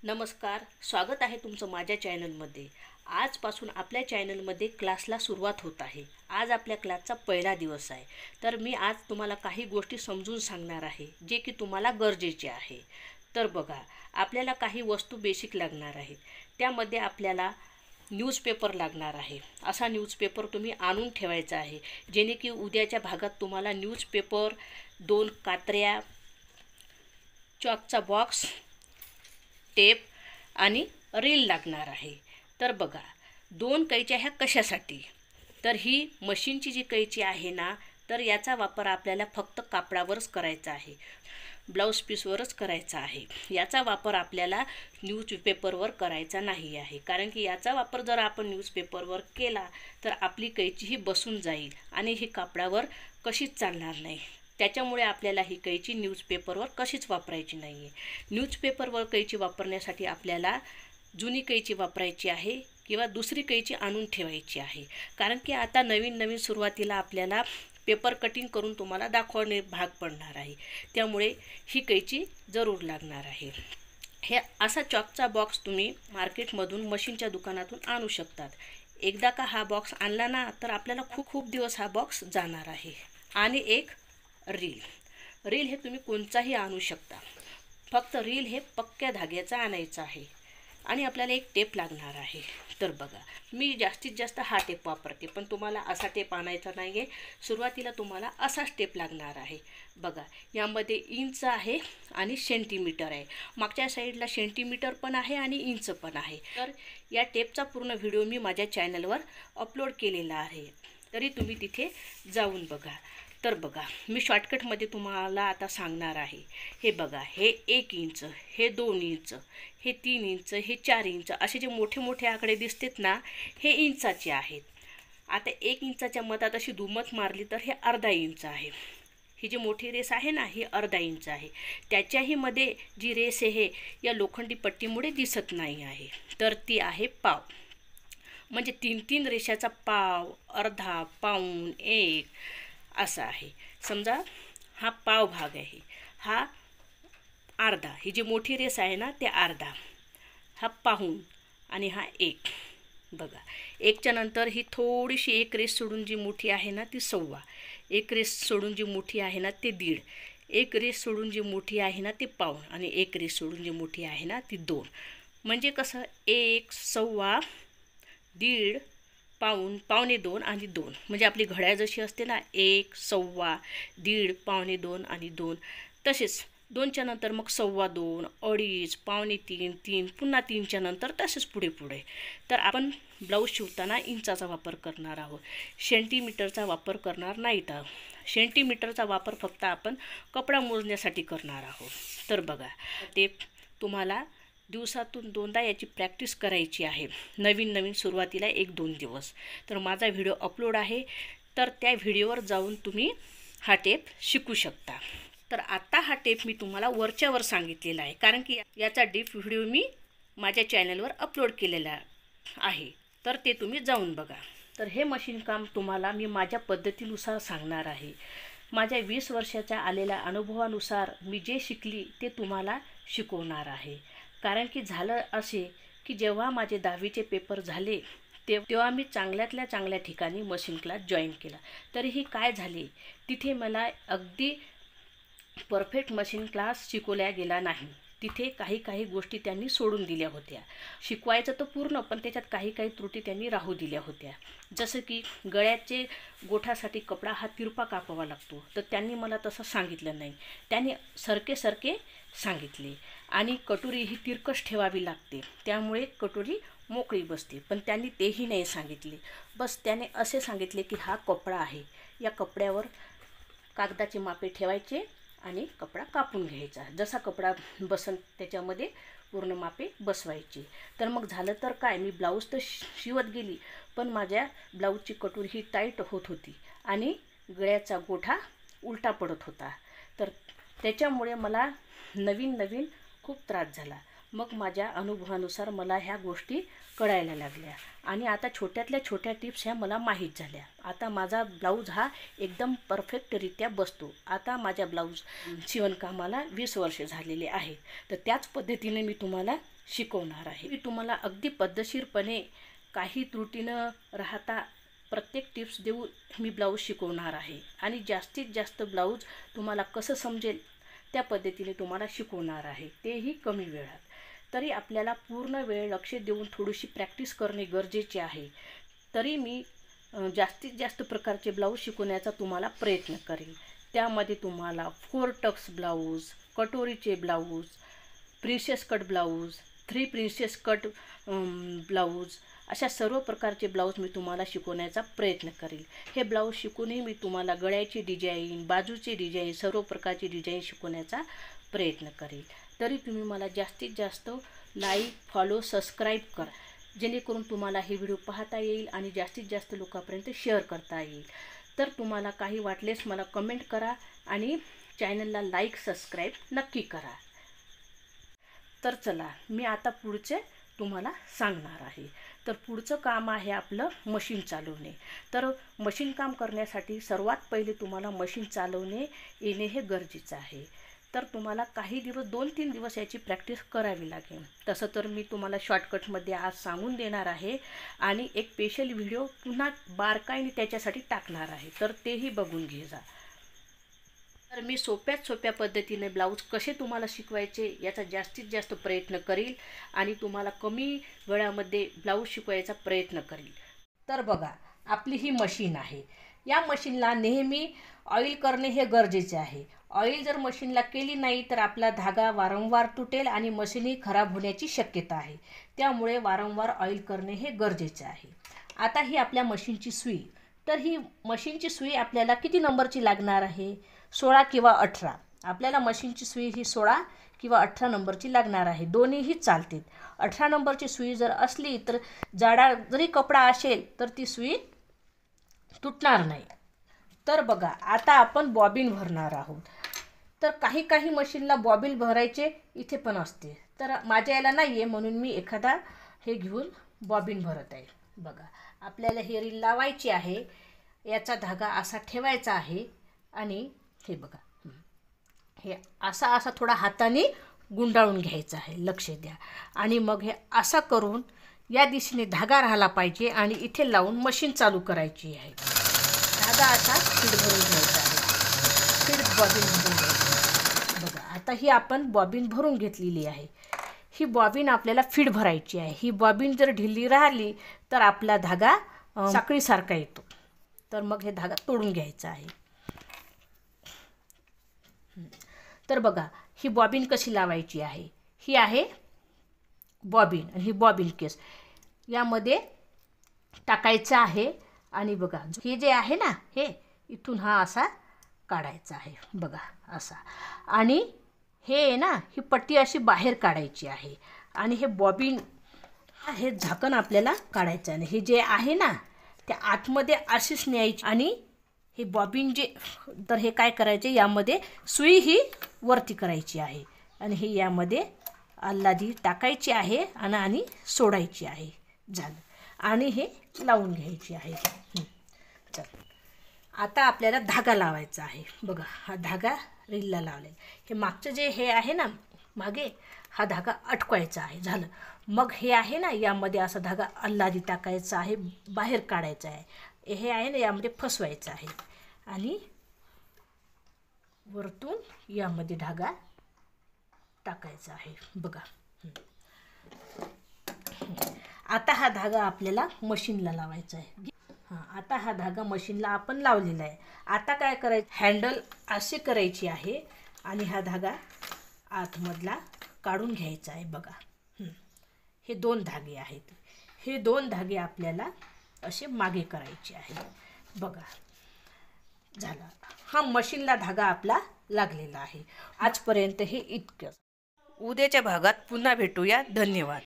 नमस्कार, स्वागत आहे तुमचं माझ्या चॅनलमध्ये। आजपासून आपल्या चॅनलमध्ये क्लासला सुरुवात होत आहे। आज आपल्या क्लासचा पहिला दिवस आहे, तर मी आज तुम्हाला काही गोष्टी समजून सांगणार आहे जे की तुम्हाला गरजेचे आहे। तर बघा, आपल्याला काही वस्तू बेसिक लागणार आहेत। त्यामध्ये आपल्याला न्यूजपेपर लागणार आहे। असा न्यूजपेपर तुम्ही आणून ठेवायचा आहे, जेणे की उद्याच्या भागात तुम्हाला न्यूजपेपर, 2 कात्र्या, चॉकचा बॉक्स, टेप आणि रील लागणार आहे। तर बघा, 2 कैच्या ह्या कशासाठी? तर ही मशीनची जी कैची आहे ना, तर याचा वापर आपल्याला फक्त कापडावरच करायचा आहे, ब्लाउज पीसवरच करायचा आहे। याचा वापर आपल्याला न्यूजपेपरवर करायचा नाही आहे, कारण की याचा वापर जर आपण न्यूजपेपरवर केला तर आपली कैची ही बसून जाईल आणि ही कापडावर कशीच चालणार नाही। त्याच्यामुळे आपल्याला ही कैची न्यूजपेपरवर कशीच वापरायची नाही आहे। न्यूजपेपरवर कैची वापरण्यासाठी आपल्याला जुनी कैची वापरायची आहे किंवा दुसरी कैची आणून ठेवायची आहे, कारण की आता नवीन सुरुवातीला आपल्याला पेपर कटिंग करून तुम्हाला दाखवणे भाग पडणार आहे। त्यामुळे ही कैची जरूर लागणार आहे। हे असा चॉकचा बॉक्स तुम्ही मार्केटमधून मशीनच्या दुकानातून आणू शकतात। एकदा का हा बॉक्स आणला ना, तर आपल्याला खूप दिवस हा बॉक्स जाणार आहे। आणि एक रील हे तुम्ही कोणताही आणू शकता, फक्त रील हे पक्क्या धाग्याचा आणायचा आहे। आणि आपल्याला एक टेप लागणार आहे। तर बघा, मी जास्तीत जास्त हा टेप वापरते, पण तुम्हाला असा टेप आणायचा नाही आहे। सुरुवातीला तुम्हाला असाच टेप लागणार आहे। बघा, यामध्ये इंच आहे आणि सेंटीमीटर आहे। मागच्या साईडला सेंटीमीटर पण आहे आणि इंच पण आहे। तर या टेपचा पूर्ण व्हिडिओ मी माझ्या चॅनलवर अपलोड केलेला आहे, तरी तुम्ही तिथे जाऊन बघा। तर बघा, मी शॉर्टकटमध्ये तुम्हाला आता सांगणार आहे। हे बघा, हे 1 इंच, हे 2 इंच, हे 3 इंच, हे 4 इंच, असे जे मोठे आकडे दिसतात ना, हे इंचाचे आहेत। आता 1 इंचाच्या मधात अशी दुमत मारली तर हे अर्धा इंच आहे। ही जी मोठी रेस आहे ना, ही अर्धा इंच आहे। त्याच्याही मध्ये जी रेस आहे या लोखंडी पट्टीमुळे दिसत नाही आहे, तर ती आहे पाव। म्हणजे 3 रेषाचा पाव, अर्धा, पाऊण, 1 असा आहे। समजा हा पाव भाग आहे, हा अर्धा, ही जी मोठी रेस आहे ना ते अर्धा, हा पाऊण आणि हा 1। बघा, 1च्या नंतर ही थोडीशी 1 रेस सोडून जी मोठी आहे ना ती 1/2, 1 रेस सोडून जी मोठी आहे ना ते 1.5, 1 रेस सोडून जी मोठी आहे ना ती पाऊण आणि 1 रेस सोडून जी मोठी आहे ना ती 2। म्हणजे कसं 1, 1/2, 1.5, पाऊण, पावणे 2 आणि 2। म्हणजे आपली घड्याळ जशी असते ना, 1, 1/2, 1.5, पावणे 2 आणि 2, तसेच 2च्या नंतर मग 2.25, 2.5, पावणे 3, 3, पुन्हा 3च्या नंतर तसेच पुढे। तर आपण ब्लाऊज शिवताना इंचाचा वापर करणार आहोत, सेंटीमीटरचा वापर करणार नाहीत आहोत। सेंटीमीटरचा वापर फक्त आपण कपडा मोजण्यासाठी करणार आहोत। तर बघा, ते तुम्हाला दिवसातून 2दा याची प्रॅक्टिस करायची आहे। नवीन सुरुवातीला 1-2 दिवस। तर माझा व्हिडिओ अपलोड आहे, तर त्या व्हिडिओवर जाऊन तुम्ही हा टेप शिकू शकता। तर आता हा टेप मी तुम्हाला वरच्यावर सांगितलेला आहे, कारण की याचा डीप व्हिडिओ मी माझ्या चॅनलवर अपलोड केलेला आहे, तर ते तुम्ही जाऊन बघा। तर हे मशीन काम तुम्हाला मी माझ्या पद्धतीनुसार सांगणार आहे। माझ्या 20 वर्षाच्या आलेल्या अनुभवानुसार मी जे शिकली ते तुम्हाला शिकवणार आहे। कारण की झालं असे की जेव्हा माझे 10वीचे पेपर झाले तेव्हा मी चांगल्यातल्या चांगल्या ठिकाणी मशीन क्लास जॉईन केला। तरीही काय झाले, तिथे मला अगदी परफेक्ट मशीन क्लास शिकवल्या गेला नाही। तिथे काही गोष्टी त्यांनी सोडून दिल्या होत्या। शिकवायचं तर पूर्ण, पण त्याच्यात काही त्रुटी त्यांनी राहू दिल्या होत्या। जसं की गळ्याचे गोठासाठी कपडा हा तिरपा कापावा लागतो, तर त्यांनी मला तसं सांगितलं नाही। त्यांनी सरके सांगितले आणि कटोरी ही तिरकस ठेवावी लागते, त्यामुळे कटोरी मोकळी बसते, पण त्यांनी तेही नाही सांगितले। बस त्याने असे सांगितले की हा कपडा आहे, या कपड्यावर कागदाचे मापे ठेवायचे आणि कपडा कापून घ्यायचा, जसा कपडा बसन त्याच्यामध्ये पूर्ण मापे बसवायची। तर मग झालं तर काय, मी ब्लाऊज तर शिवत गेली, पण माझ्या ब्लाऊजची कटोरी ही टाईट होत होती आणि गळ्याचा गोठा उलटा पडत होता। तर त्याच्यामुळे मला नवीन खूप त्रास झाला। मग माझ्या अनुभवानुसार मला ह्या गोष्टी कळायला लागल्या आणि आता छोट्यातल्या छोट्या टिप्स ह्या मला माहीत झाल्या. आता माझा ब्लाऊज हा एकदम परफेक्टरित्या बसतो. आता माझ्या ब्लाऊज शिवणकामाला 20 वर्षे झालेले आहे. तर त्याच पद्धतीने मी तुम्हाला शिकवणार आहे. मी तुम्हाला अगदी पद्धतशीरपणे काही त्रुटी न राहता प्रत्येक टिप्स देऊन मी ब्लाऊज शिकवणार आहे आणि जास्तीत जास्त ब्लाऊज तुम्हाला कसं समजेल त्या पद्धतीने तुम्हाला शिकवणार आहे, तेही कमी वेळात. तरी आपल्याला पूर्ण वेळ लक्ष देऊन थोडीशी प्रॅक्टिस करणे गरजेचे आहे. तरी मी जास्तीत जास्त प्रकारचे ब्लाऊज शिकवण्याचा तुम्हाला प्रयत्न करेन. त्यामध्ये तुम्हाला 4 टक्स ब्लाऊज, कटोरीचे blouse, princess cut blouse, 3 princess cut blouse अशा सर्व प्रकारचे ब्लाऊज मी तुम्हाला शिकवण्याचा प्रयत्न करेल. हे ब्लाऊज शिकूनही मी तुम्हाला गळ्याची डिझाईन, बाजूची डिझाईन, सर्व प्रकारची डिझाईन शिकवण्याचा प्रयत्न करेल. तरी तुम्ही मला जास्तीत जास्त लाईक, फॉलो, सबस्क्राईब करा, जेणेकरून तुम्हाला हे व्हिडिओ पाहता येईल आणि जास्तीत जास्त लोकांपर्यंत शेअर करता येईल. तर तुम्हाला काही वाटलेस मला कमेंट करा आणि चॅनलला लाईक, सबस्क्राईब नक्की करा. तर चला, मी आता पुढचे तुम्हाला सांगणार आहे. तर पुढचं काम आहे आपलं मशीन चालवणे. तर मशीन काम करण्यासाठी सर्वात पहिले तुम्हाला मशीन चालवणे येणे हे गरजेचं आहे. तर तुम्हाला काही दिवस 2-3 दिवस याची प्रॅक्टिस करावी लागेल. तसं तर मी तुम्हाला शॉर्टकटमध्ये आज सांगून देणार आहे आणि एक स्पेशल व्हिडिओ पुन्हा बारकाईने त्याच्यासाठी टाकणार आहे, तर तेही बघून घे जा. तर मी सोप्यात सोप्या पद्धतीने ब्लाऊज कसे तुम्हाला शिकवायचे याचा जास्तीत जास्त प्रयत्न करील आणि तुम्हाला कमी वेळामध्ये ब्लाऊज शिकवायचा प्रयत्न करील. तर बघा, आपली ही मशीन आहे. या मशीनला नेहमी ऑइल करणे हे गरजेचे आहे. ऑइल जर मशीनला केली नाही तर आपला धागा वारंवार तुटेल आणि मशीनही खराब होण्याची शक्यता आहे. त्यामुळे वारंवार ऑइल करणे हे गरजेचे आहे. आता ही आपल्या मशीनची सुई. तर ही मशीनची सुई आपल्याला किती नंबरची लागणार आहे? 16 किंवा 18. आपल्याला मशीनची सुई ही 16 किंवा 18 नंबरची लागणार आहे. दोन्हीही चालतील. 18 नंबरची सुई जर असली तर जाडा जरी कपडा असेल तर ती सुई तुटणार नाही. तर बघा, आता आपण बॉबिन भरणार आहोत. तर काही काही मशीनला बॉबिन भरायचे इथे पण असते. तर माझ्या याला नाही आहे म्हणून मी एखादा हे घेऊन बॉबिन भरत आहे. बघा, आपल्याला हे रील लावायची आहे. याचा धागा असा ठेवायचा आहे आणि हे बघा, हे असा थोडा हाताने गुंडाळून घ्यायचा आहे. लक्ष द्या. आणि मग हे असा करून या दिशेने धागा राहिला पाहिजे आणि इथे लावून मशीन चालू करायची आहे. धागा असा फीड भरून घ्यायचा आहे. फीड बॉबिन भरून घ्यायची. बघा, आता ही आपण बॉबिन भरून घेतलेली आहे. ही बॉबिन आपल्याला फीड भरायची आहे. ही बॉबिन जर ढिली राहिली तर आपला धागा साखळीसारखा येतो. तर मग हे धागा तोडून घ्यायचा आहे. तर बघा, ही बॉबिन कशी लावायची आहे. ही आहे बॉबिन आणि ही बॉबिन केस यामध्ये टाकायचं आहे. आणि बघा, हे जे आहे ना, हे इथून हा असा काढायचा आहे. बघा, असा. आणि हे आहे ना, ही पट्टी अशी बाहेर काढायची आहे. आणि हे बॉबिन हे झाकण आपल्याला काढायचं आहे. हे जे आहे ना, त्या आतमध्ये अशीच न्यायची. आणि हे बॉबिन जे, तर हे काय करायचे, यामध्ये सुई ही वरती करायची आहे आणि हे यामध्ये आल्लादी टाकायची आहे आणि सोडायची आहे. झालं. आणि हे लावून घ्यायची आहे. चल, आता आपल्याला धागा लावायचा आहे. बघा, हा धागा रीलला लावलेला. हे मागचं जे हे आहे ना, मागे हा धागा अटकवायचा आहे. झालं. मग हे आहे ना, यामध्ये असा धागा आल्लादी टाकायचा आहे, बाहेर काढायचा आहे. हे आहे ना, यामध्ये फसवायचं आहे आणि वरतून यामध्ये धागा टाकायचा आहे. बघा, आता हा धागा आपल्याला मशीनला लावायचा आहे. आता हा धागा मशीनला आपण लावलेला आहे. आता काय करायचं, हँडल असे करायची आहे आणि हा धागा आतमधला काढून घ्यायचा आहे. बघा, हे 2 धागे आहेत. हे 2 धागे आपल्याला असे मागे करायचे आहे. बघा, झाला. हा मशीनला धागा आपला लागलेला आहे. आजपर्यंत हे इतकं. उद्याच्या भागात पुन्हा भेटूया. धन्यवाद.